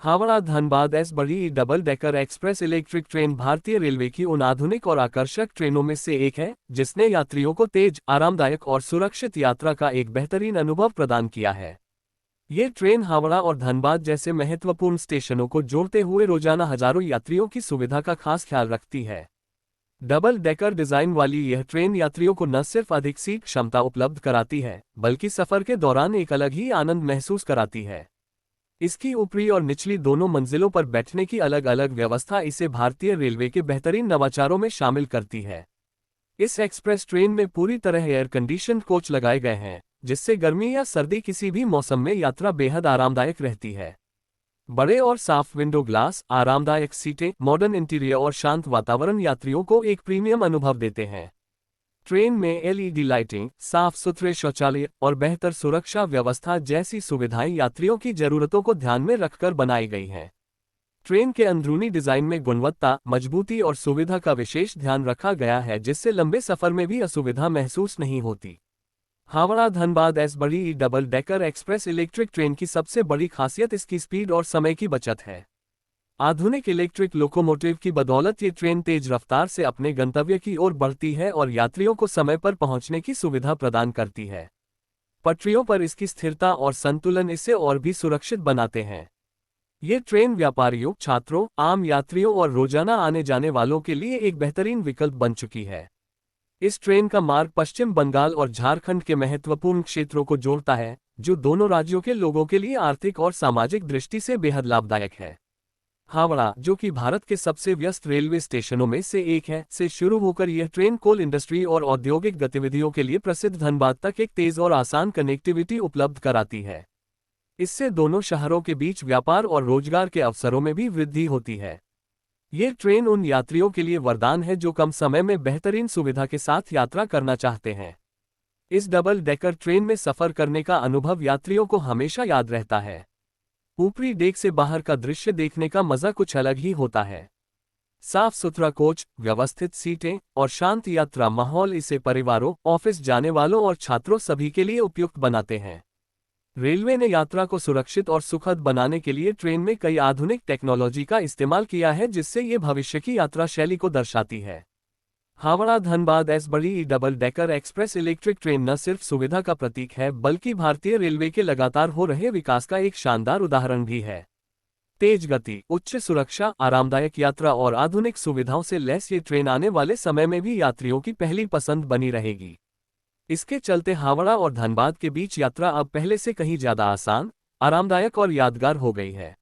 Howrah Dhanbad S बड़ी double decker express electric train भारतीय railway की उन आधुनिक और आकर्षक ट्रेनों में से एक है जिसने यात्रियों को तेज, आरामदायक और सुरक्षित यात्रा का एक बेहतरीन अनुभव प्रदान किया है। ये ट्रेन हावड़ा और धनबाद जैसे महत्वपूर्ण स्टेशनों को जोड़ते हुए रोजाना हजारों यात्रियों की सुविधा का खास ख्याल रखती है। डबल डेकर डिजाइन वाली यह ट्रेन यात्रियों को न सिर्फ अधिक सीट क्षमता उपलब्ध कराती है, बल्कि सफर के दौरान एक अलग ही आनंद महसूस कराती है। इसकी ऊपरी और निचली दोनों मंजिलों पर बैठने की अलग अलग व्यवस्था इसे भारतीय रेलवे के बेहतरीन नवाचारों में शामिल करती है। इस एक्सप्रेस ट्रेन में पूरी तरह एयर कंडीशन्ड कोच लगाए गए हैं, जिससे गर्मी या सर्दी किसी भी मौसम में यात्रा बेहद आरामदायक रहती है। बड़े और साफ विंडो ग्लास, आरामदायक सीटें, मॉडर्न इंटीरियर और शांत वातावरण यात्रियों को एक प्रीमियम अनुभव देते हैं। ट्रेन में एलईडी लाइटिंग, साफ सुथरे शौचालय और बेहतर सुरक्षा व्यवस्था जैसी सुविधाएं यात्रियों की जरूरतों को ध्यान में रखकर बनाई गई हैं। ट्रेन के अंदरूनी डिजाइन में गुणवत्ता, मजबूती और सुविधा का विशेष ध्यान रखा गया है, जिससे लंबे सफर में भी असुविधा महसूस नहीं होती। हावड़ा धनबाद एस बड़ी double decker express electric train की सबसे बड़ी खासियत इसकी स्पीड और समय की बचत है। आधुनिक इलेक्ट्रिक लोकोमोटिव की बदौलत ये ट्रेन तेज रफ्तार से अपने गंतव्य की ओर बढ़ती है और यात्रियों को समय पर पहुंचने की सुविधा प्रदान करती है। पटरियों पर इसकी स्थिरता और संतुलन इसे और भी सुरक्षित बनाते हैं। ये ट्रेन व्यापारियों, छात्रों, आम यात्रियों और रोजाना आने जाने वालों के लिए एक बेहतरीन विकल्प बन चुकी है। इस ट्रेन का मार्ग पश्चिम बंगाल और झारखंड के महत्वपूर्ण क्षेत्रों को जोड़ता है, जो दोनों राज्यों के लोगों के लिए आर्थिक और सामाजिक दृष्टि से बेहद लाभदायक है। हावड़ा, जो कि भारत के सबसे व्यस्त रेलवे स्टेशनों में से एक है, से शुरू होकर यह ट्रेन कोल इंडस्ट्री और औद्योगिक गतिविधियों के लिए प्रसिद्ध धनबाद तक एक तेज और आसान कनेक्टिविटी उपलब्ध कराती है। इससे दोनों शहरों के बीच व्यापार और रोजगार के अवसरों में भी वृद्धि होती है। ये ट्रेन उन यात्रियों के लिए वरदान है जो कम समय में बेहतरीन सुविधा के साथ यात्रा करना चाहते हैं। इस डबल डेकर ट्रेन में सफर करने का अनुभव यात्रियों को हमेशा याद रहता है। ऊपरी डेक से बाहर का दृश्य देखने का मजा कुछ अलग ही होता है। साफ सुथरा कोच, व्यवस्थित सीटें और शांत यात्रा माहौल इसे परिवारों, ऑफिस जाने वालों और छात्रों सभी के लिए उपयुक्त बनाते हैं। रेलवे ने यात्रा को सुरक्षित और सुखद बनाने के लिए ट्रेन में कई आधुनिक टेक्नोलॉजी का इस्तेमाल किया है, जिससे ये भविष्य की यात्रा शैली को दर्शाती है। हावड़ा धनबाद एस बड़ी double decker express electric train न सिर्फ सुविधा का प्रतीक है, बल्कि भारतीय रेलवे के लगातार हो रहे विकास का एक शानदार उदाहरण भी है। तेज गति, उच्च सुरक्षा, आरामदायक यात्रा और आधुनिक सुविधाओं से लैस ये ट्रेन आने वाले समय में भी यात्रियों की पहली पसंद बनी रहेगी। इसके चलते हावड़ा और धनबाद के बीच यात्रा अब पहले से कहीं ज्यादा आसान, आरामदायक और यादगार हो गई है।